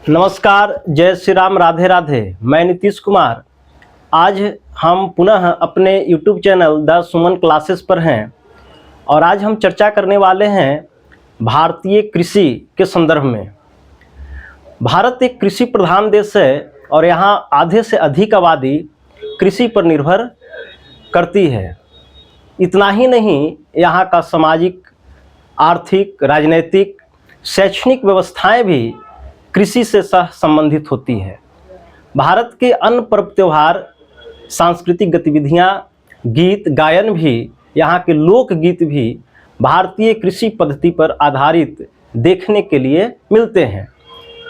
नमस्कार, जय श्री राम, राधे राधे। मैं नीतीश कुमार। आज हम पुनः अपने YouTube channel the Suman classes पर हैं और आज हम चर्चा करने वाले हैं भारतीय कृषि के संदर्भ में। भारत एक कृषि प्रधान देश है और यहाँ आधे से अधिक आबादी कृषि पर निर्भर करती है। इतना ही नहीं, यहाँ का सामाजिक, आर्थिक, राजनीतिक, शैक्षणिक व्यवस्थाएं भी कृषि से संबंधित होती है। भारत के अन्य पर्व त्योहार, सांस्कृतिक गतिविधियां, गीत गायन भी, यहाँ के लोकगीत भी भारतीय कृषि पद्धति पर आधारित देखने के लिए मिलते हैं।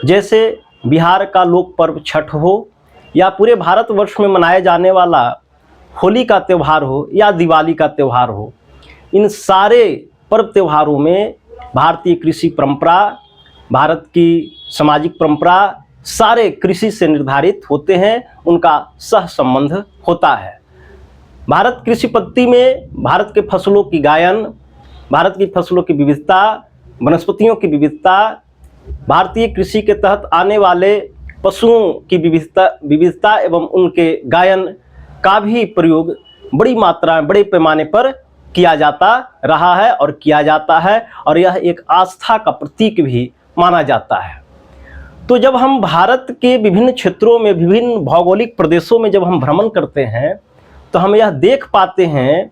जैसे बिहार का लोक पर्व छठ हो या पूरे भारतवर्ष में मनाया जाने वाला होली का त्यौहार हो या दिवाली का त्यौहार हो, इन सारे पर्व त्योहारों में भारतीय कृषि परंपरा, भारत की सामाजिक परंपरा सारे कृषि से निर्धारित होते हैं, उनका सह संबंध होता है। भारत कृषि पद्धति में भारत के फसलों की गायन, भारत की फसलों की विविधता, वनस्पतियों की विविधता, भारतीय कृषि के तहत आने वाले पशुओं की विविधता एवं उनके गायन का भी प्रयोग बड़ी मात्रा में, बड़े पैमाने पर किया जाता रहा है और किया जाता है, और यह एक आस्था का प्रतीक भी माना जाता है। तो जब हम भारत के विभिन्न क्षेत्रों में, विभिन्न भौगोलिक प्रदेशों में जब हम भ्रमण करते हैं तो हम यह देख पाते हैं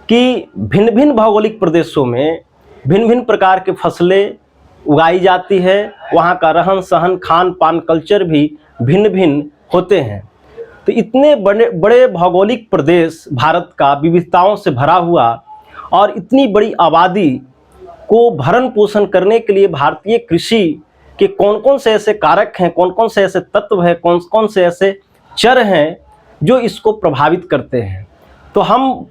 कि भिन्न भिन्न भौगोलिक प्रदेशों में भिन्न भिन्न प्रकार के फसलें उगाई जाती है। वहाँ का रहन सहन, खान पान, कल्चर भी भिन्न भिन्न होते हैं। तो इतने बड़े बड़े भौगोलिक प्रदेश भारत का विविधताओं से भरा हुआ और इतनी बड़ी आबादी को भरण पोषण करने के लिए भारतीय कृषि के कौन कौन से ऐसे कारक हैं, कौन कौन से ऐसे तत्व हैं, कौन कौन से ऐसे चर हैं जो इसको प्रभावित करते हैं। तो हम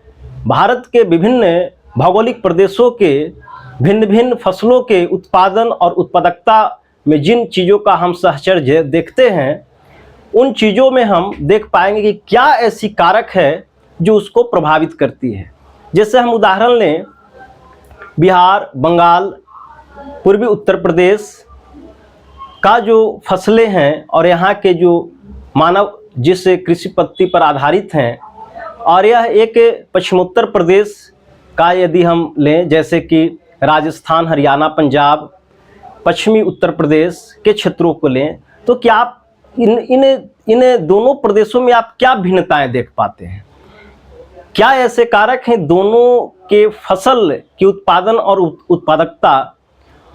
भारत के विभिन्न भौगोलिक प्रदेशों के भिन्न भिन्न फसलों के उत्पादन और उत्पादकता में जिन चीज़ों का हम सहचर देखते हैं, उन चीज़ों में हम देख पाएंगे कि क्या ऐसी कारक है जो उसको प्रभावित करती है। जैसे हम उदाहरण लें, बिहार, बंगाल, पूर्वी उत्तर प्रदेश का जो फसलें हैं और यहाँ के जो मानव जिस कृषि पद्धति पर आधारित हैं, और यह एक पश्चिमोत्तर प्रदेश का यदि हम लें, जैसे कि राजस्थान, हरियाणा, पंजाब, पश्चिमी उत्तर प्रदेश के क्षेत्रों को लें, तो क्या आप इन दोनों प्रदेशों में आप क्या भिन्नताएं देख पाते हैं? क्या ऐसे कारक हैं दोनों के फसल की उत्पादन और उत्पादकता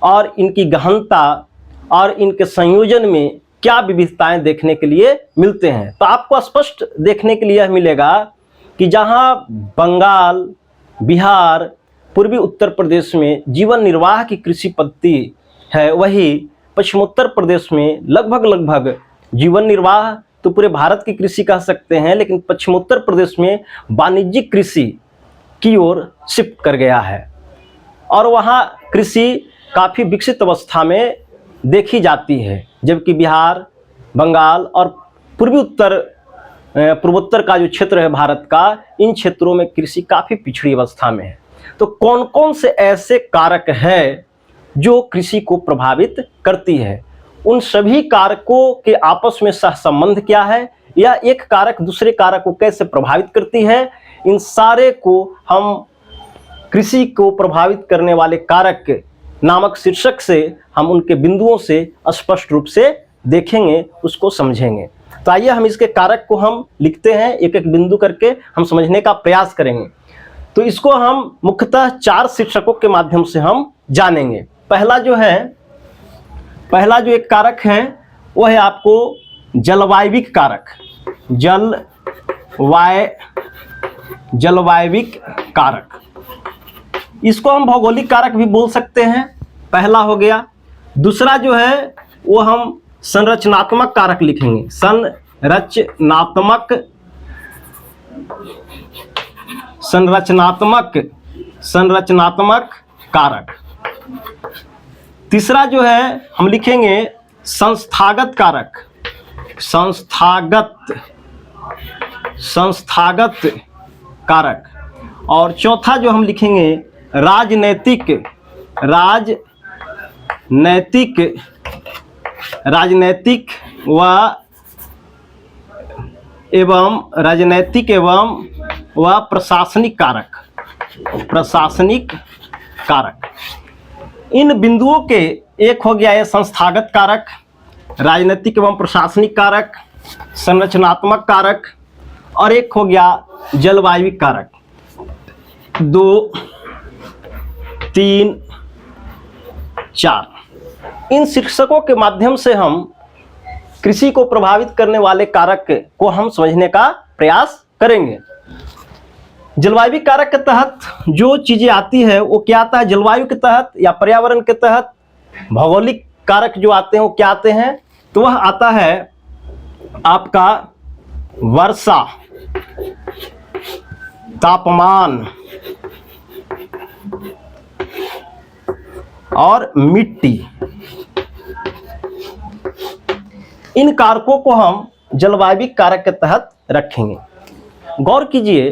और इनकी गहनता और इनके संयोजन में क्या विविधताएं देखने के लिए मिलते हैं? तो आपको स्पष्ट देखने के लिए मिलेगा कि जहां बंगाल, बिहार, पूर्वी उत्तर प्रदेश में जीवन निर्वाह की कृषि पद्धति है, वही पश्चिमोत्तर प्रदेश में लगभग जीवन निर्वाह तो पूरे भारत की कृषि कह सकते हैं, लेकिन पश्चिमोत्तर प्रदेश में वाणिज्यिक कृषि की ओर शिफ्ट कर गया है और वहाँ कृषि काफ़ी विकसित अवस्था में देखी जाती है, जबकि बिहार, बंगाल और पूर्वोत्तर का जो क्षेत्र है भारत का, इन क्षेत्रों में कृषि काफ़ी पिछड़ी अवस्था में है। तो कौन कौन से ऐसे कारक हैं जो कृषि को प्रभावित करती है? उन सभी कारकों के आपस में सहसंबंध क्या है, या एक कारक दूसरे कारक को कैसे प्रभावित करती है, इन सारे को हम कृषि को प्रभावित करने वाले कारक नामक शीर्षक से हम उनके बिंदुओं से स्पष्ट रूप से देखेंगे, उसको समझेंगे। तो आइए हम इसके कारक को हम लिखते हैं, एक एक बिंदु करके हम समझने का प्रयास करेंगे। तो इसको हम मुख्यतः 4 शीर्षकों के माध्यम से हम जानेंगे। पहला जो एक कारक है वो है आपको जलवायविक कारक। जलवायविक कारक, इसको हम भौगोलिक कारक भी बोल सकते हैं, पहला हो गया। दूसरा जो है वो हम संरचनात्मक कारक लिखेंगे, संरचनात्मक कारक। तीसरा जो है हम लिखेंगे संस्थागत कारक, संस्थागत कारक। और चौथा जो हम लिखेंगे राजनैतिक राजनैतिक व प्रशासनिक कारक। इन बिंदुओं के एक हो गया ये संस्थागत कारक, राजनीतिक एवं प्रशासनिक कारक, संरचनात्मक कारक, और एक हो गया जलवायु कारक। 2, 3, 4 इन शीर्षकों के माध्यम से हम कृषि को प्रभावित करने वाले कारक को हम समझने का प्रयास करेंगे। जलवायु कारक के तहत जो चीजें आती है वो क्या आता है? जलवायु के तहत या पर्यावरण के तहत भौगोलिक कारक जो आते हैं वो क्या आते हैं? तो वह आता है आपका वर्षा, तापमान और मिट्टी। इन कारकों को हम जलवायु कारक के तहत रखेंगे। गौर कीजिए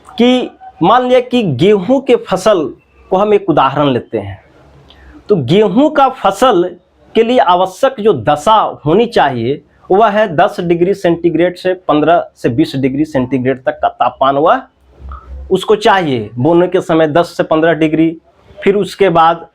कि मान लिया कि गेहूं के फसल को हम एक उदाहरण लेते हैं, तो गेहूं का फसल के लिए आवश्यक जो दशा होनी चाहिए वह है 10 डिग्री सेंटीग्रेड से 15 से 20 डिग्री सेंटीग्रेड तक का तापमान वह उसको चाहिए। बोने के समय 10 से 15 डिग्री, फिर उसके बाद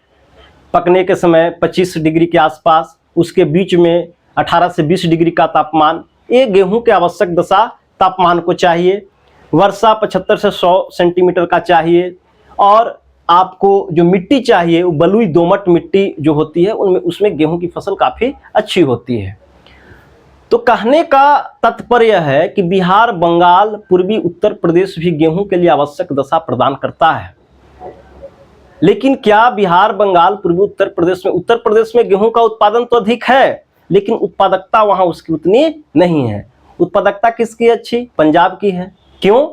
पकने के समय 25 डिग्री के आसपास, उसके बीच में 18 से 20 डिग्री का तापमान, ये गेहूं के आवश्यक दशा तापमान को चाहिए। वर्षा 75 से 100 सेंटीमीटर का चाहिए, और आपको जो मिट्टी चाहिए वो बलुई दोमट मिट्टी जो होती है उनमें उसमें गेहूं की फसल काफ़ी अच्छी होती है। तो कहने का तात्पर्य है कि बिहार, बंगाल, पूर्वी उत्तर प्रदेश भी गेहूं के लिए आवश्यक दशा प्रदान करता है। लेकिन क्या बिहार, बंगाल, पूर्वी उत्तर प्रदेश में गेहूं का उत्पादन तो अधिक है, लेकिन उत्पादकता वहां उसकी उतनी नहीं है। उत्पादकता किसकी अच्छी? पंजाब की है। क्यों?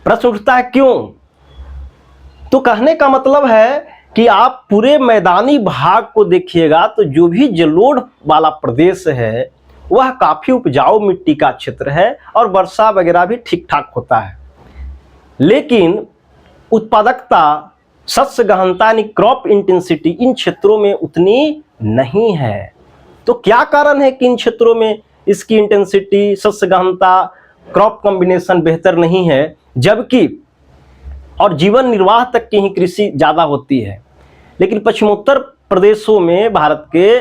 प्रश्न उठता है क्यों? तो कहने का मतलब है कि आप पूरे मैदानी भाग को देखिएगा तो जो भी जलोढ़ वाला प्रदेश है वह काफी उपजाऊ मिट्टी का क्षेत्र है और वर्षा वगैरह भी ठीक ठाक होता है, लेकिन उत्पादकता, शस्य गहनता यानी क्रॉप इंटेंसिटी इन क्षेत्रों में उतनी नहीं है। तो क्या कारण है कि इन क्षेत्रों में इसकी इंटेंसिटी, शस्य गहनता, क्रॉप कॉम्बिनेशन बेहतर नहीं है, जबकि और जीवन निर्वाह तक की ही कृषि ज़्यादा होती है। लेकिन पश्चिमोत्तर प्रदेशों में भारत के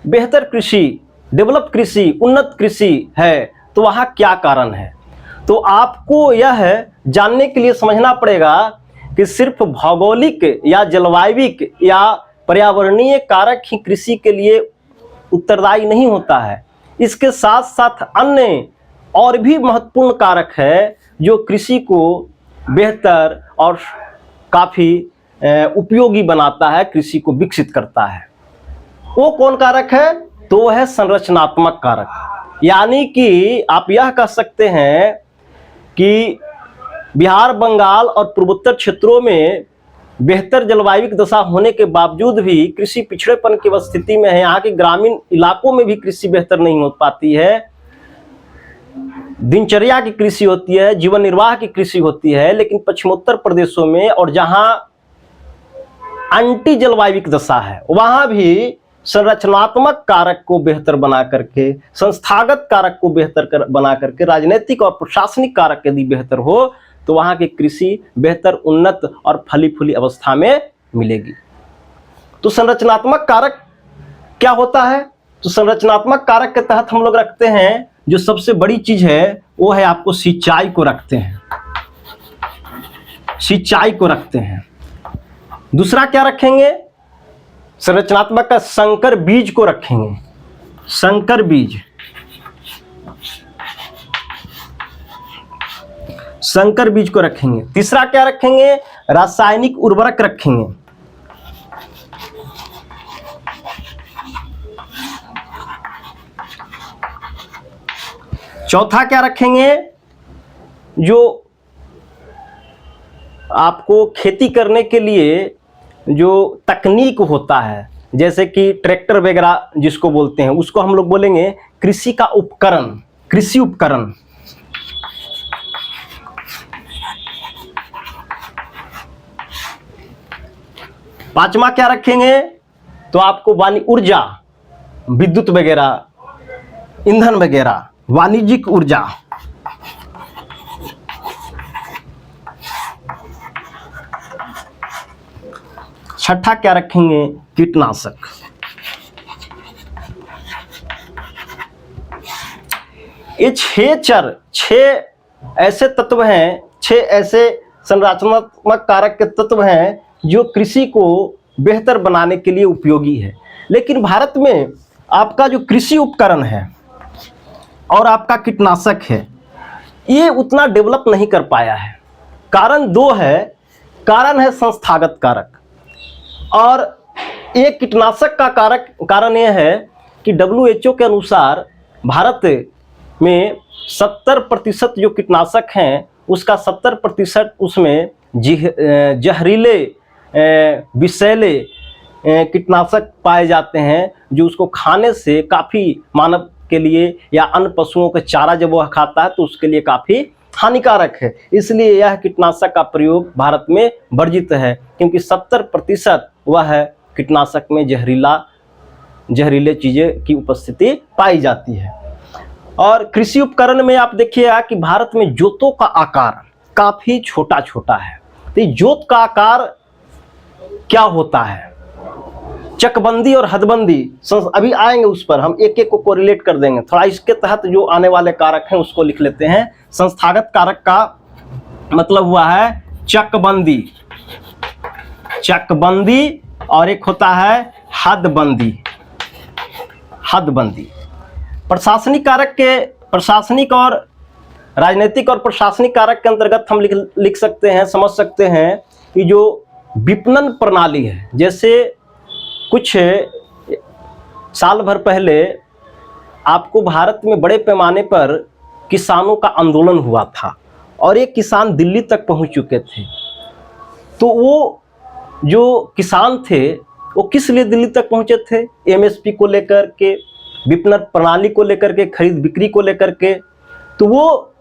बेहतर कृषि, डेवलप कृषि, उन्नत कृषि है, तो वहाँ क्या कारण है? तो आपको यह जानने के लिए समझना पड़ेगा कि सिर्फ भौगोलिक या जलवायविक या पर्यावरणीय कारक ही कृषि के लिए उत्तरदायी नहीं होता है। इसके साथ साथ अन्य और भी महत्वपूर्ण कारक है जो कृषि को बेहतर और काफ़ी उपयोगी बनाता है, कृषि को विकसित करता है। वो कौन कारक है? तो वह है संरचनात्मक कारक। यानी कि आप यह कह सकते हैं कि बिहार, बंगाल और पूर्वोत्तर क्षेत्रों में बेहतर जलवायु दशा होने के बावजूद भी कृषि पिछड़ेपन की स्थिति में है। यहाँ के ग्रामीण इलाकों में भी कृषि बेहतर नहीं हो पाती है, दिनचर्या की कृषि होती है, जीवन निर्वाह की कृषि होती है। लेकिन पश्चिमोत्तर प्रदेशों में और जहां एंटी जलवायु दशा है वहां भी संरचनात्मक कारक को बेहतर बना करके, संस्थागत कारक को बेहतर बना करके, राजनीतिक और प्रशासनिक कारक यदि बेहतर हो तो वहां की कृषि बेहतर, उन्नत और फली फूली अवस्था में मिलेगी। तो संरचनात्मक कारक क्या होता है? तो संरचनात्मक कारक के तहत हम लोग रखते हैं जो सबसे बड़ी चीज है वो है आपको सिंचाई को रखते हैं, सिंचाई को रखते हैं। दूसरा क्या रखेंगे? संरचनात्मक का संकर बीज को रखेंगे, संकर बीज, संकर बीज को रखेंगे। तीसरा क्या रखेंगे? रासायनिक उर्वरक रखेंगे। चौथा क्या रखेंगे? जो आपको खेती करने के लिए जो तकनीक होता है, जैसे कि ट्रैक्टर वगैरह जिसको बोलते हैं, उसको हम लोग बोलेंगे कृषि का उपकरण, कृषि उपकरण। पांचवा क्या रखेंगे? तो आपको वाणिज्यिक ऊर्जा, विद्युत वगैरह, ईंधन वगैरह, वाणिज्यिक ऊर्जा। छठा क्या रखेंगे? कीटनाशक। ये छह ऐसे तत्व हैं, 6 ऐसे संरचनात्मक कारक के तत्व हैं जो कृषि को बेहतर बनाने के लिए उपयोगी है। लेकिन भारत में आपका जो कृषि उपकरण है और आपका कीटनाशक है, ये उतना डेवलप नहीं कर पाया है। कारण 2 है। कारण है संस्थागत कारक, और एक कीटनाशक का कारण यह है कि WHO के अनुसार भारत में 70% जो कीटनाशक हैं उसका 70% उसमें जहरीले विषैले कीटनाशक पाए जाते हैं, जो उसको खाने से काफ़ी मानव के लिए या अन्य पशुओं का चारा जब वह खाता है तो उसके लिए काफ़ी हानिकारक है। इसलिए यह कीटनाशक का प्रयोग भारत में वर्जित है, क्योंकि 70% वह कीटनाशक में जहरीले चीज़ें की उपस्थिति पाई जाती है। और कृषि उपकरण में आप देखिएगा कि भारत में जोतों का आकार काफ़ी छोटा छोटा है। तो जोत का आकार क्या होता है? चकबंदी और हदबंदी अभी आएंगे, उस पर हम एक एक को कोरिलेट कर देंगे। थोड़ा इसके तहत जो आने वाले कारक हैं उसको लिख लेते हैं। संस्थागत कारक का मतलब हुआ है चकबंदी, और एक होता है हदबंदी। प्रशासनिक कारक के, प्रशासनिक और राजनीतिक और प्रशासनिक कारक के अंतर्गत हम लिख सकते हैं, समझ सकते हैं कि जो विपणन प्रणाली है, जैसे कुछ साल भर पहले आपको भारत में बड़े पैमाने पर किसानों का आंदोलन हुआ था और ये किसान दिल्ली तक पहुंच चुके थे। तो वो जो किसान थे वो किस लिए दिल्ली तक पहुंचे थे? MSP को लेकर के, विपणन प्रणाली को लेकर के, खरीद बिक्री को लेकर के। तो वो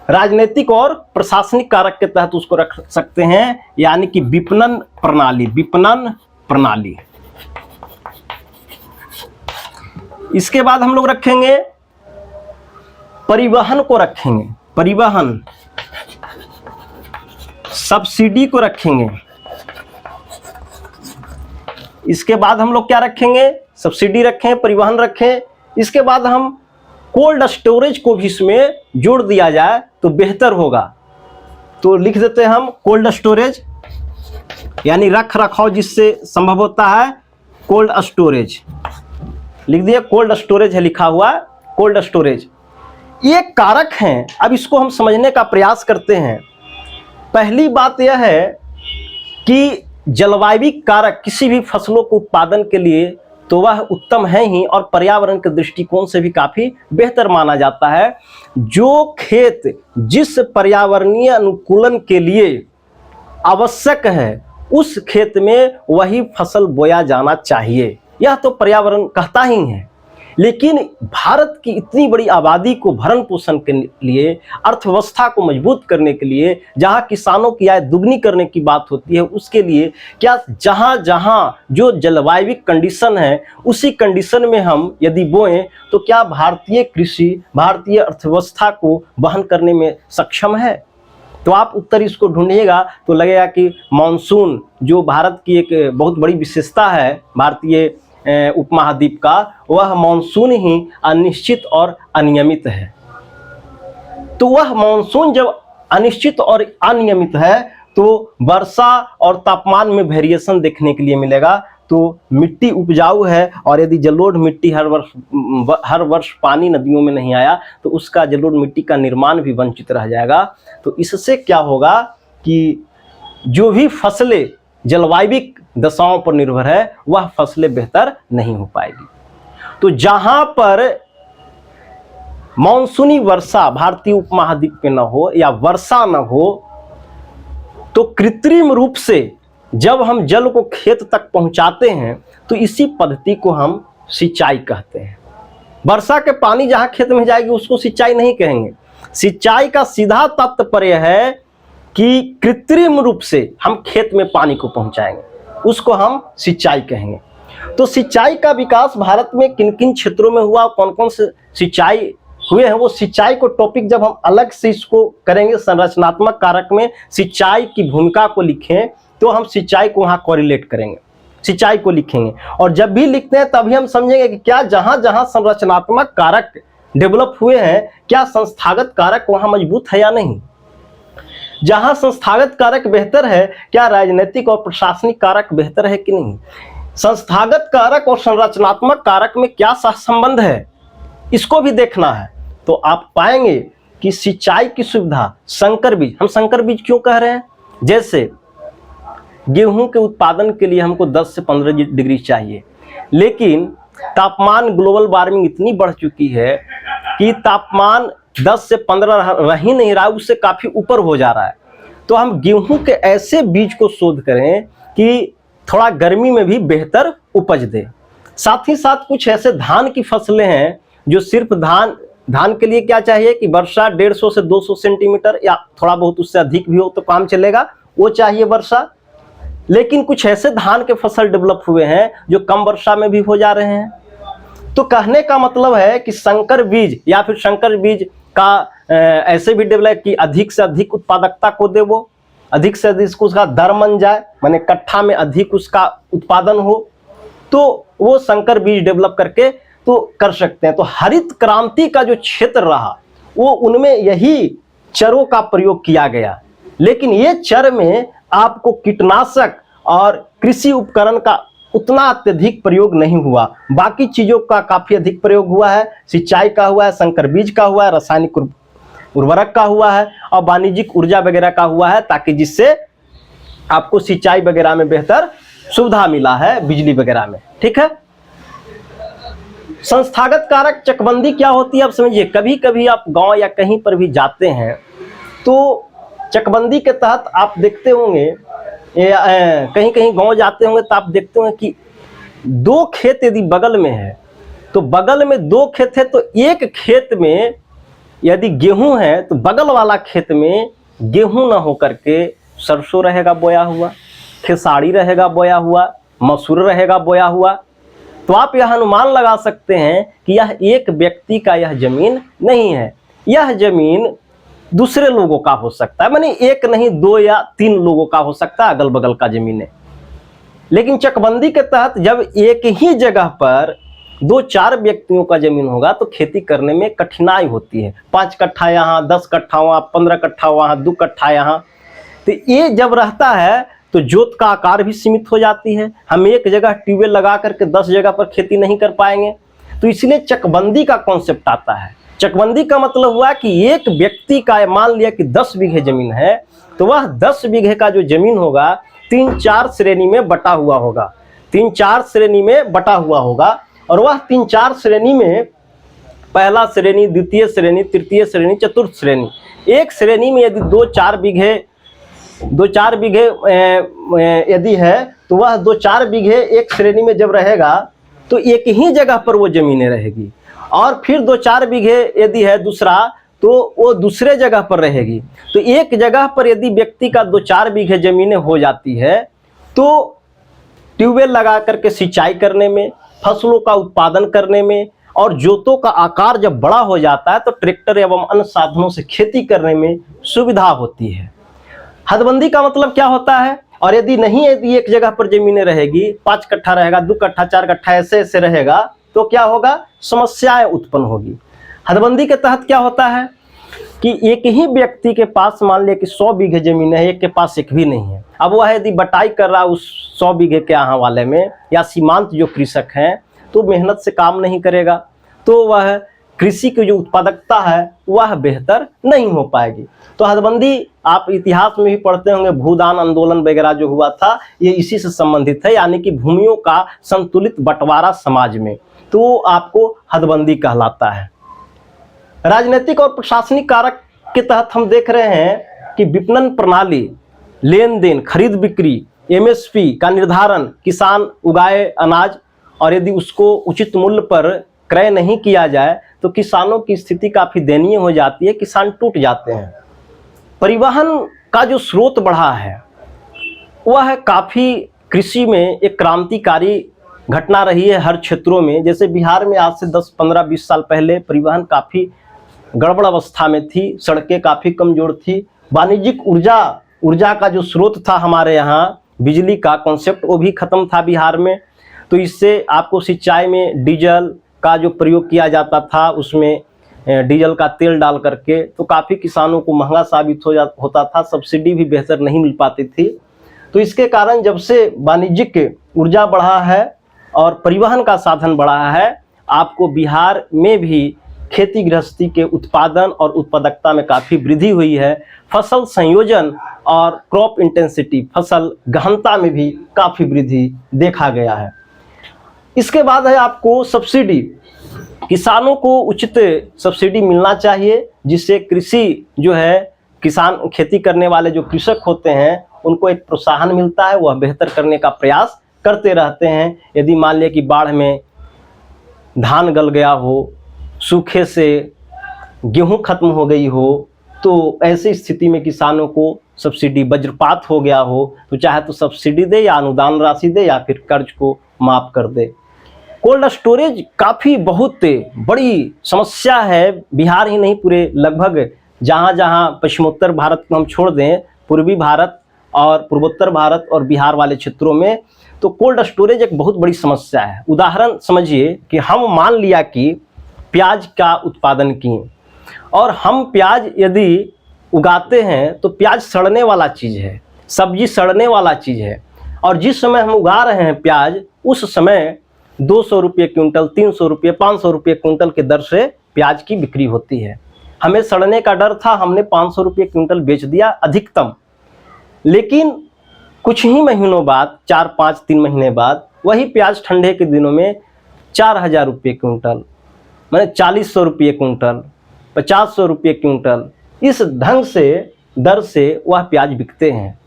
राजनीतिक और प्रशासनिक कारक के तहत उसको रख सकते हैं, यानी कि विपणन प्रणाली। इसके बाद हम लोग रखेंगे परिवहन को, रखेंगे परिवहन, सब्सिडी को रखेंगे। इसके बाद हम लोग क्या रखेंगे? सब्सिडी रखें, परिवहन रखें। इसके बाद हम कोल्ड स्टोरेज को भी इसमें जोड़ दिया जाए तो बेहतर होगा। तो लिख देते हैं हम कोल्ड स्टोरेज, यानी रख रखाव जिससे संभव होता है, कोल्ड स्टोरेज लिख दिया। कोल्ड स्टोरेज है लिखा हुआ, कोल्ड स्टोरेज। ये कारक हैं। अब इसको हम समझने का प्रयास करते हैं। पहली बात यह है कि जलवायु कारक किसी भी फसलों को उत्पादन के लिए तो वह उत्तम है ही, और पर्यावरण के दृष्टिकोण से भी काफ़ी बेहतर माना जाता है। जो खेत जिस पर्यावरणीय अनुकूलन के लिए आवश्यक है उस खेत में वही फसल बोया जाना चाहिए, यह तो पर्यावरण कहता ही है। लेकिन भारत की इतनी बड़ी आबादी को भरण पोषण के लिए, अर्थव्यवस्था को मजबूत करने के लिए, जहां किसानों की आय दुगनी करने की बात होती है, उसके लिए क्या जहां जहां जो जलवायु कंडीशन है उसी कंडीशन में हम यदि बोएं तो क्या भारतीय कृषि भारतीय अर्थव्यवस्था को वहन करने में सक्षम है? तो आप उत्तर इसको ढूंढिएगा तो लगेगा कि मानसून जो भारत की एक बहुत बड़ी विशेषता है भारतीय उपमहाद्वीप का, वह मानसून ही अनिश्चित और अनियमित है। तो वह मानसून जब अनिश्चित और अनियमित है तो वर्षा और तापमान में वेरिएशन देखने के लिए मिलेगा। तो मिट्टी उपजाऊ है, और यदि जलोढ़ मिट्टी हर वर्ष पानी नदियों में नहीं आया तो उसका जलोढ़ मिट्टी का निर्माण भी वंचित रह जाएगा। तो इससे क्या होगा कि जो भी फसलें जलवायु दशाओं पर निर्भर है वह फसलें बेहतर नहीं हो पाएगी। तो जहां पर मानसूनी वर्षा भारतीय उपमहाद्वीप में न हो या वर्षा न हो, तो कृत्रिम रूप से जब हम जल को खेत तक पहुंचाते हैं तो इसी पद्धति को हम सिंचाई कहते हैं। वर्षा के पानी जहां खेत में जाएगी उसको सिंचाई नहीं कहेंगे। सिंचाई का सीधा तात्पर्य है कि कृत्रिम रूप से हम खेत में पानी को पहुंचाएंगे, उसको हम सिंचाई कहेंगे। तो सिंचाई का विकास भारत में किन किन क्षेत्रों में हुआ, कौन कौन से सिंचाई हुए हैं, वो सिंचाई को टॉपिक जब हम अलग से इसको करेंगे, संरचनात्मक कारक में सिंचाई की भूमिका को लिखें तो हम सिंचाई को वहाँ कोरिलेट करेंगे, सिंचाई को लिखेंगे। और जब भी लिखते हैं तभी हम समझेंगे कि क्या जहां जहां संरचनात्मक कारक डेवलप हुए हैं, क्या संस्थागत कारक वहां मजबूत है या नहीं। जहां संस्थागत कारक बेहतर है, क्या राजनीतिक और प्रशासनिक कारक बेहतर है कि नहीं। संस्थागत कारक और संरचनात्मक कारक में क्या सहसंबंध है, इसको भी देखना है। तो आप पाएंगे कि सिंचाई की सुविधा, संकर बीज, हम संकर बीज क्यों कह रहे हैं, जैसे गेहूं के उत्पादन के लिए हमको 10 से 15 डिग्री चाहिए, लेकिन तापमान, ग्लोबल वार्मिंग इतनी बढ़ चुकी है कि तापमान 10 से 15 रह ही नहीं रहा, उससे काफी ऊपर हो जा रहा है। तो हम गेहूं के ऐसे बीज को शोध करें कि थोड़ा गर्मी में भी बेहतर उपज दे। साथ ही साथ कुछ ऐसे धान की फसलें हैं जो सिर्फ धान के लिए क्या चाहिए कि वर्षा 150 से 200 सेंटीमीटर या थोड़ा बहुत उससे अधिक भी हो तो काम चलेगा, वो चाहिए वर्षा। लेकिन कुछ ऐसे धान के फसल डेवलप हुए हैं जो कम वर्षा में भी हो जा रहे हैं। तो कहने का मतलब है कि संकर बीज या फिर संकर बीज का ऐसे भी डेवलप कि अधिक से अधिक उत्पादकता को दे, वो अधिक से अधिक उसका दर बन जाए, माने कट्ठा में अधिक उसका उत्पादन हो, तो वो संकर बीज डेवलप करके तो कर सकते हैं। तो हरित क्रांति का जो क्षेत्र रहा वो उनमें यही चरों का प्रयोग किया गया, लेकिन ये चर में आपको कीटनाशक और कृषि उपकरण का उतना अत्यधिक प्रयोग नहीं हुआ। बाकी चीजों का काफी अधिक प्रयोग हुआ है, सिंचाई का हुआ है, संकर बीज का हुआ है, रासायनिक उर्वरक का हुआ है और वाणिज्यिक ऊर्जा वगैरह का हुआ है, ताकि जिससे आपको सिंचाई वगैरह में बेहतर सुविधा मिला है, बिजली वगैरह में। ठीक है। संस्थागत कारक चकबंदी क्या होती है, आप समझिए। कभी कभी आप गांव या कहीं पर भी जाते हैं तो चकबंदी के तहत आप देखते होंगे, कहीं कहीं गांव जाते होंगे तो आप देखते होंगे कि 2 खेत यदि बगल में है तो बगल में 2 खेत है, तो एक खेत में यदि गेहूं है तो बगल वाला खेत में गेहूं ना हो करके सरसों रहेगा बोया हुआ, खेसारी रहेगा बोया हुआ, मसूर रहेगा बोया हुआ। तो आप यह अनुमान लगा सकते हैं कि यह एक व्यक्ति का यह जमीन नहीं है, यह जमीन दूसरे लोगों का हो सकता है, माने एक नहीं 2 या 3 लोगों का हो सकता है, अगल बगल का जमीन है। लेकिन चकबंदी के तहत जब एक ही जगह पर 2-4 व्यक्तियों का जमीन होगा तो खेती करने में कठिनाई होती है। 5 कट्ठा यहाँ, 10 कट्ठा वहाँ, 15 कट्ठा वहाँ, 2 कट्ठा यहाँ। तो ये जब रहता है तो जोत का आकार भी सीमित हो जाती है। हम एक जगह ट्यूबवेल लगा करके 10 जगह पर खेती नहीं कर पाएंगे। तो इसलिए चकबंदी का कॉन्सेप्ट आता है। चकबंदी का मतलब हुआ कि एक व्यक्ति का, मान लिया कि 10 बीघे जमीन है, तो वह 10 बीघे का जो जमीन होगा 3-4 श्रेणी में बटा हुआ होगा, 3-4 श्रेणी में बटा हुआ होगा। और वह 3-4 श्रेणी में पहला श्रेणी, द्वितीय श्रेणी, तृतीय श्रेणी, चतुर्थ श्रेणी, एक श्रेणी में यदि 2-4 बीघे यदि है तो वह 2-4 बीघे एक श्रेणी में जब रहेगा तो एक ही जगह पर वो जमीनें रहेगी। और फिर 2-4 बीघे यदि है दूसरा तो वो दूसरे जगह पर रहेगी। तो एक जगह पर यदि व्यक्ति का 2-4 बीघे जमीनें हो जाती है तो ट्यूबवेल लगा करके सिंचाई करने में, फसलों का उत्पादन करने में, और जोतों का आकार जब बड़ा हो जाता है तो ट्रैक्टर एवं अन्य साधनों से खेती करने में सुविधा होती है। हदबंदी का मतलब क्या होता है, और यदि नहीं, यदि एक जगह पर जमीनें रहेगी, 5 कट्ठा रहेगा, 2 कट्ठा, 4 कट्ठा ऐसे ऐसे रहेगा, तो क्या होगा, समस्याएं उत्पन्न होगी। हदबंदी के तहत क्या होता है कि एक ही व्यक्ति के पास, मान लिया कि 100 बीघे जमीन है, एक के पास एक भी नहीं है। अब वह यदि बटाई कर रहा उस 100 बीघे के यहाँ वाले में, या सीमांत जो कृषक हैं, तो मेहनत से काम नहीं करेगा, तो वह कृषि की जो उत्पादकता है वह बेहतर नहीं हो पाएगी। तो हदबंदी आप इतिहास में भी पढ़ते होंगे, भूदान आंदोलन वगैरह जो हुआ था ये इसी से संबंधित है, यानी कि भूमियों का संतुलित बंटवारा समाज में, तो आपको हदबंदी कहलाता है। राजनीतिक और प्रशासनिक कारक के तहत हम देख रहे हैं कि विपणन प्रणाली, लेन देन, खरीद बिक्री, एमएसपी का निर्धारण, किसान उगाए अनाज और यदि उसको उचित मूल्य पर क्रय नहीं किया जाए तो किसानों की स्थिति काफी दयनीय हो जाती है, किसान टूट जाते हैं। परिवहन का जो स्रोत बढ़ा है वह काफी कृषि में एक क्रांतिकारी घटना रही है हर क्षेत्रों में। जैसे बिहार में आज से 10, 15, 20 साल पहले परिवहन काफ़ी गड़बड़ अवस्था में थी, सड़कें काफ़ी कमज़ोर थी, वाणिज्यिक ऊर्जा का जो स्रोत था हमारे यहाँ बिजली का कॉन्सेप्ट वो भी ख़त्म था बिहार में। तो इससे आपको सिंचाई में डीजल का जो प्रयोग किया जाता था, उसमें डीजल का तेल डाल करके, तो काफ़ी किसानों को महंगा साबित होता था, सब्सिडी भी बेहतर नहीं मिल पाती थी। तो इसके कारण जब से वाणिज्यिक ऊर्जा बढ़ा है और परिवहन का साधन बढ़ा है, आपको बिहार में भी खेती गृहस्थी के उत्पादन और उत्पादकता में काफ़ी वृद्धि हुई है। फसल संयोजन और क्रॉप इंटेंसिटी, फसल गहनता में भी काफ़ी वृद्धि देखा गया है। इसके बाद है आपको सब्सिडी। किसानों को उचित सब्सिडी मिलना चाहिए, जिससे कृषि जो है, किसान खेती करने वाले जो कृषक होते हैं उनको एक प्रोत्साहन मिलता है, वह बेहतर करने का प्रयास करते रहते हैं। यदि मान लिया कि बाढ़ में धान गल गया हो, सूखे से गेहूं खत्म हो गई हो, तो ऐसी स्थिति में किसानों को सब्सिडी, वज्रपात हो गया हो, तो चाहे तो सब्सिडी दे या अनुदान राशि दे या फिर कर्ज को माफ़ कर दे। कोल्ड स्टोरेज काफ़ी बहुत बड़ी समस्या है, बिहार ही नहीं पूरे लगभग जहाँ जहाँ पश्चिमोत्तर भारत को हम छोड़ दें, पूर्वी भारत और पूर्वोत्तर भारत और बिहार वाले क्षेत्रों में तो कोल्ड स्टोरेज एक बहुत बड़ी समस्या है। उदाहरण समझिए कि हम मान लिया कि प्याज का उत्पादन किए और हम प्याज यदि उगाते हैं तो प्याज सड़ने वाला चीज़ है, सब्जी सड़ने वाला चीज़ है, और जिस समय हम उगा रहे हैं प्याज, उस समय 200 रुपये क्विंटल, 300 रुपये, 500 रुपये क्विंटल के दर से प्याज की बिक्री होती है। हमें सड़ने का डर था, हमने 500 रुपये क्विंटल बेच दिया अधिकतम। लेकिन कुछ ही महीनों बाद, 4, 5, 3 महीने बाद वही प्याज ठंडे के दिनों में 4000 रुपये क्विंटल, मैंने 4000 रुपये क्विंटल, 5000 रुपये क्विंटल, इस ढंग से दर से वह प्याज बिकते हैं।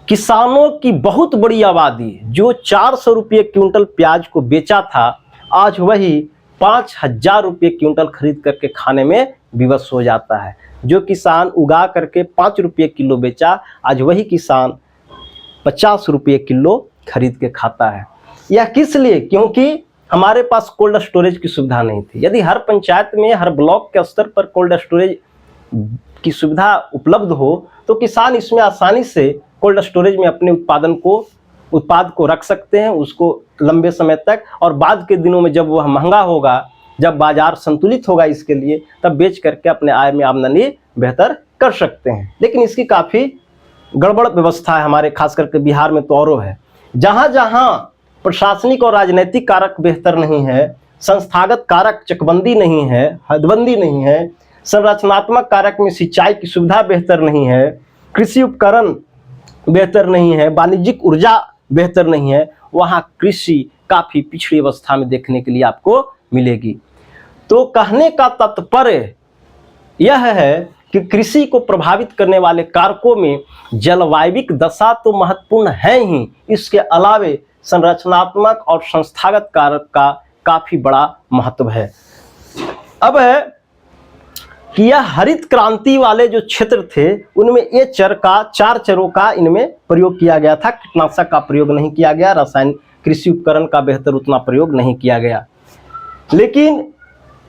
किसानों की बहुत बड़ी आबादी जो 400 रुपये क्विंटल प्याज को बेचा था, आज वही 5000 रुपये क्विंटल खरीद करके खाने में विवश हो जाता है। जो किसान उगा करके 5 रुपये किलो बेचा, आज वही किसान 50 रुपये किलो खरीद के खाता है। यह किस लिए? क्योंकि हमारे पास कोल्ड स्टोरेज की सुविधा नहीं थी। यदि हर पंचायत में, हर ब्लॉक के स्तर पर कोल्ड स्टोरेज की सुविधा उपलब्ध हो तो किसान इसमें आसानी से कोल्ड स्टोरेज में अपने उत्पाद को रख सकते हैं, उसको लंबे समय तक, और बाद के दिनों में जब वह महंगा होगा, जब बाजार संतुलित होगा इसके लिए, तब बेच करके अपने आय में आमदनी बेहतर कर सकते हैं। लेकिन इसकी काफ़ी गड़बड़ व्यवस्था है हमारे, खास करके बिहार में तो औरों है। जहाँ जहाँ प्रशासनिक और राजनीतिक कारक बेहतर नहीं है, संस्थागत कारक, चकबंदी नहीं है, हदबंदी नहीं है, संरचनात्मक कारक में सिंचाई की सुविधा बेहतर नहीं है, कृषि उपकरण बेहतर नहीं है, वाणिज्यिक ऊर्जा बेहतर नहीं है, वहाँ कृषि काफ़ी पिछड़ी अवस्था में देखने के लिए आपको मिलेगी। तो कहने का तात्पर्य यह है कि कृषि को प्रभावित करने वाले कारकों में जलवायविक दशा तो महत्वपूर्ण है ही, इसके अलावे संरचनात्मक और संस्थागत कारक का काफ़ी बड़ा महत्व है। अब है कि यह हरित क्रांति वाले जो क्षेत्र थे उनमें ये 4 चरों का इनमें प्रयोग किया गया था। कीटनाशक का प्रयोग नहीं किया गया, रासायनिक कृषि उपकरण का बेहतर उतना प्रयोग नहीं किया गया। लेकिन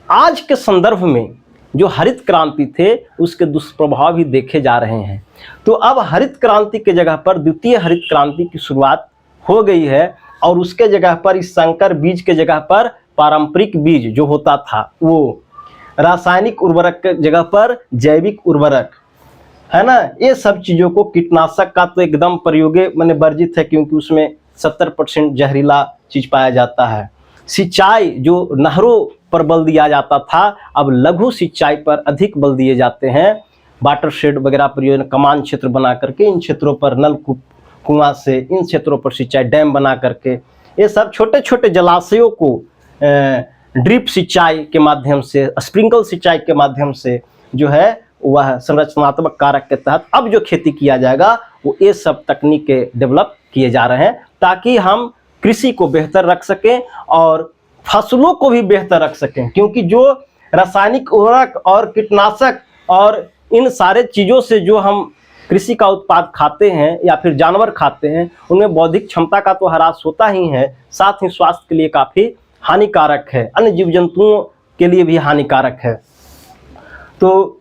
आज के संदर्भ में जो हरित क्रांति थे उसके दुष्प्रभाव भी देखे जा रहे हैं। तो अब हरित क्रांति के जगह पर द्वितीय हरित क्रांति की शुरुआत हो गई है, और उसके जगह पर इस संकर बीज के जगह पर पारंपरिक बीज जो होता था, वो रासायनिक उर्वरक के जगह पर जैविक उर्वरक, है ना, ये सब चीज़ों को, कीटनाशक का तो एकदम प्रयोग मैंने वर्जित है, क्योंकि उसमें 70% जहरीला चीज़ पाया जाता है। सिंचाई जो नहरों पर बल दिया जाता था, अब लघु सिंचाई पर अधिक बल दिए जाते हैं। वाटर शेड वगैरह प्रयोग, कमान क्षेत्र बना करके इन क्षेत्रों पर नल कुआं से, इन क्षेत्रों पर सिंचाई, डैम बना करके, ये सब छोटे छोटे जलाशयों को ड्रिप सिंचाई के माध्यम से, स्प्रिंकल सिंचाई के माध्यम से जो है वह संरचनात्मक कारक के तहत अब जो खेती किया जाएगा, वो ये सब तकनीकें डेवलप किए जा रहे हैं, ताकि हम कृषि को बेहतर रख सकें और फसलों को भी बेहतर रख सकें। क्योंकि जो रासायनिक उर्वरक और कीटनाशक और इन सारे चीज़ों से जो हम कृषि का उत्पाद खाते हैं या फिर जानवर खाते हैं, उनमें बौद्धिक क्षमता का तो ह्रास होता ही है, साथ ही स्वास्थ्य के लिए काफ़ी हानिकारक है, अन्य जीव जंतुओं के लिए भी हानिकारक है। तो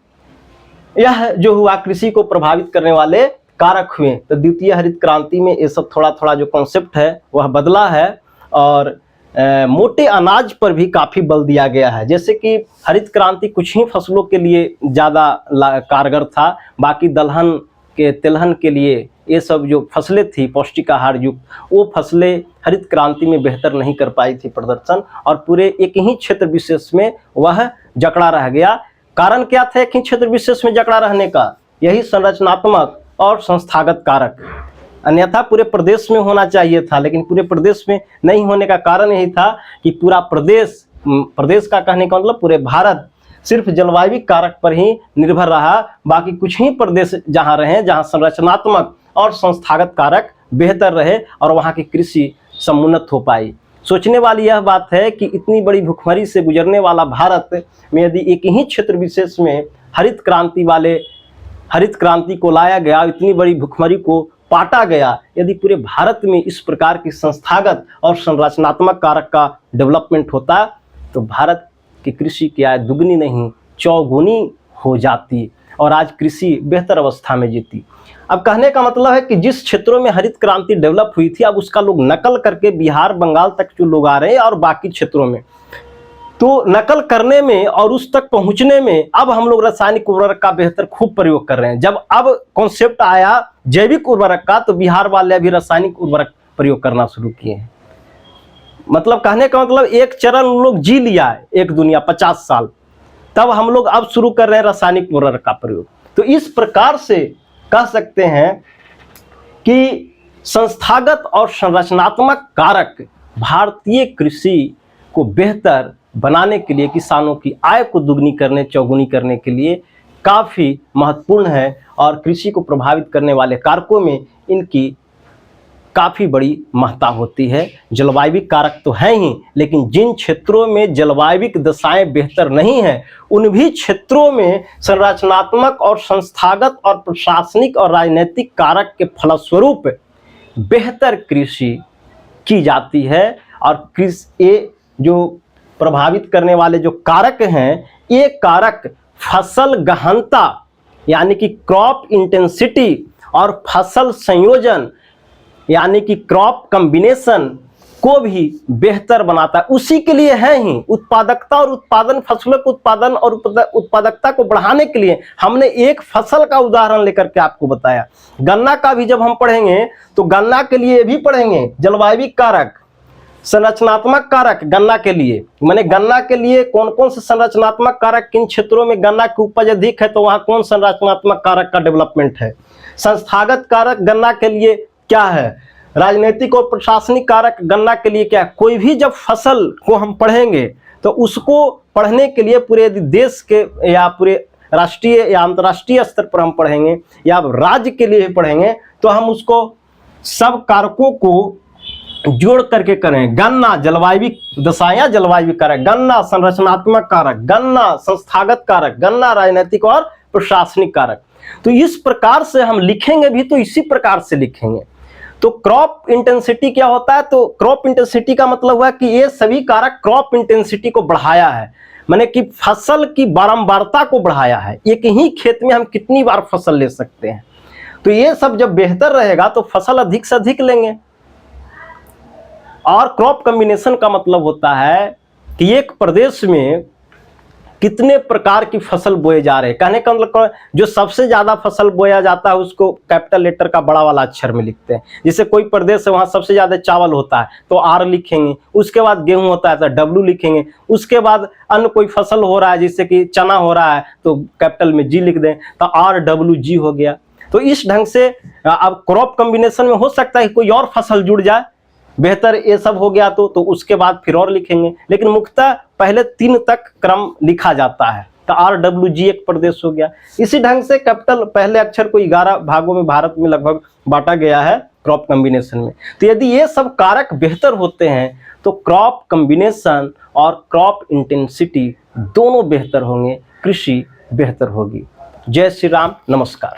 यह जो हुआ कृषि को प्रभावित करने वाले कारक हुए। तो द्वितीय हरित क्रांति में ये सब थोड़ा थोड़ा जो कॉन्सेप्ट है वह बदला है और मोटे अनाज पर भी काफ़ी बल दिया गया है। जैसे कि हरित क्रांति कुछ ही फसलों के लिए ज़्यादा कारगर था, बाकी दलहन के तिलहन के लिए ये सब जो फसलें थी पौष्टिक आहार युक्त, वो फसलें हरित क्रांति में बेहतर नहीं कर पाई थी प्रदर्शन, और पूरे एक ही क्षेत्र विशेष में वह जकड़ा रह गया। कारण क्या था एक ही क्षेत्र विशेष में जकड़ा रहने का? यही संरचनात्मक और संस्थागत कारक। अन्यथा पूरे प्रदेश में होना चाहिए था, लेकिन पूरे प्रदेश में नहीं होने का कारण यही था कि पूरा प्रदेश का कहने का मतलब पूरे भारत सिर्फ जलवायु कारक पर ही निर्भर रहा। बाकी कुछ ही प्रदेश जहां रहे जहां संरचनात्मक और संस्थागत कारक बेहतर रहे और वहां की कृषि समुन्नत हो पाई। सोचने वाली यह बात है कि इतनी बड़ी भुखमरी से गुजरने वाला भारत में यदि एक ही क्षेत्र विशेष में हरित क्रांति को लाया गया, इतनी बड़ी भुखमरी को पाटा गया, यदि पूरे भारत में इस प्रकार की संस्थागत और संरचनात्मक कारक का डेवलपमेंट होता तो भारत की कृषि की आय दुगनी नहीं चौगुनी हो जाती और आज कृषि बेहतर अवस्था में जीती। अब कहने का मतलब है कि जिस क्षेत्रों में हरित क्रांति डेवलप हुई थी, अब उसका लोग नकल करके बिहार बंगाल तक जो लोग आ रहे हैं और बाकी क्षेत्रों में, तो नकल करने में और उस तक पहुंचने में अब हम लोग रासायनिक उर्वरक का बेहतर खूब प्रयोग कर रहे हैं। जब अब कॉन्सेप्ट आया जैविक उर्वरक का, तो बिहार वाले अभी रासायनिक उर्वरक प्रयोग करना शुरू किए हैं। मतलब कहने का मतलब एक चरण लोग जी लिया है, एक दुनिया 50 साल, तब हम लोग अब शुरू कर रहे हैं रासायनिक उर्वरक का प्रयोग। तो इस प्रकार से कह सकते हैं कि संस्थागत और संरचनात्मक कारक भारतीय कृषि को बेहतर बनाने के लिए, किसानों की आय को दुगनी करने चौगुनी करने के लिए काफ़ी महत्वपूर्ण है, और कृषि को प्रभावित करने वाले कारकों में इनकी काफ़ी बड़ी महत्ता होती है। जलवायविक कारक तो हैं ही, लेकिन जिन क्षेत्रों में जलवायविक दशाएं बेहतर नहीं हैं, उन भी क्षेत्रों में संरचनात्मक और संस्थागत और प्रशासनिक और राजनीतिक कारक के फलस्वरूप बेहतर कृषि की जाती है। और ये जो प्रभावित करने वाले जो कारक हैं, ये कारक फसल गहनता यानी कि क्रॉप इंटेंसिटी और फसल संयोजन यानी कि क्रॉप कॉम्बिनेशन को भी बेहतर बनाता है। उसी के लिए है ही उत्पादकता और उत्पादन, फसलों के उत्पादन और उत्पादकता को बढ़ाने के लिए हमने एक फसल का उदाहरण लेकर के आपको बताया। गन्ना का भी जब हम पढ़ेंगे तो गन्ना के लिए भी पढ़ेंगे जलवायविक कारक, संरचनात्मक कारक गन्ना के लिए, माने गन्ना के लिए कौन कौन से संरचनात्मक कारक, किन क्षेत्रों में गन्ना की उपज अधिक है तो वहां कौन संरचनात्मक कारक का डेवलपमेंट है। संस्थागत कारक गन्ना के लिए क्या है, राजनीतिक और प्रशासनिक कारक गन्ना के लिए क्या है। कोई भी जब फसल को हम पढ़ेंगे तो उसको पढ़ने के लिए पूरे देश के या पूरे राष्ट्रीय या अंतर्राष्ट्रीय स्तर पर हम पढ़ेंगे या राज्य के लिए पढ़ेंगे, तो हम उसको सब कारकों को जोड़ करके करें। गन्ना जलवायविक दशाएं, जलवायविक कारक, गन्ना संरचनात्मक कारक, गन्ना संस्थागत कारक, गन्ना राजनीतिक और प्रशासनिक कारक। तो इस प्रकार से हम लिखेंगे भी तो इसी प्रकार से लिखेंगे। तो क्रॉप इंटेंसिटी क्या होता है, तो क्रॉप इंटेंसिटी का मतलब हुआ कि ये सभी कारक क्रॉप इंटेंसिटी को बढ़ाया है, माने कि फसल की बारंबारता को बढ़ाया है। एक ही खेत में हम कितनी बार फसल ले सकते हैं, तो ये सब जब बेहतर रहेगा तो फसल अधिक से अधिक लेंगे। और क्रॉप कॉम्बिनेशन का मतलब होता है कि एक प्रदेश में कितने प्रकार की फसल बोए जा रहे हैं। कहने का मतलब जो सबसे ज्यादा फसल बोया जाता है उसको कैपिटल लेटर का बड़ा वाला अक्षर में लिखते हैं। जैसे कोई प्रदेश है वहां सबसे ज्यादा चावल होता है तो आर लिखेंगे, उसके बाद गेहूं होता है तो डब्ल्यू लिखेंगे, उसके बाद अन्य कोई फसल हो रहा है जैसे कि चना हो रहा है तो कैपिटल में जी लिख दें तो RWG हो गया। तो इस ढंग से अब क्रॉप कॉम्बिनेशन में हो सकता है कोई और फसल जुड़ जाए, बेहतर ये सब हो गया तो उसके बाद फिर और लिखेंगे, लेकिन मुख्यतः पहले 3 तक क्रम लिखा जाता है। तो RWG एक प्रदेश हो गया। इसी ढंग से कैपिटल पहले अक्षर को 11 भागों में भारत में लगभग बांटा गया है क्रॉप कॉम्बिनेशन में। तो यदि ये सब कारक बेहतर होते हैं तो क्रॉप कॉम्बिनेशन और क्रॉप इंटेंसिटी दोनों बेहतर होंगे, कृषि बेहतर होगी। जय श्री राम, नमस्कार।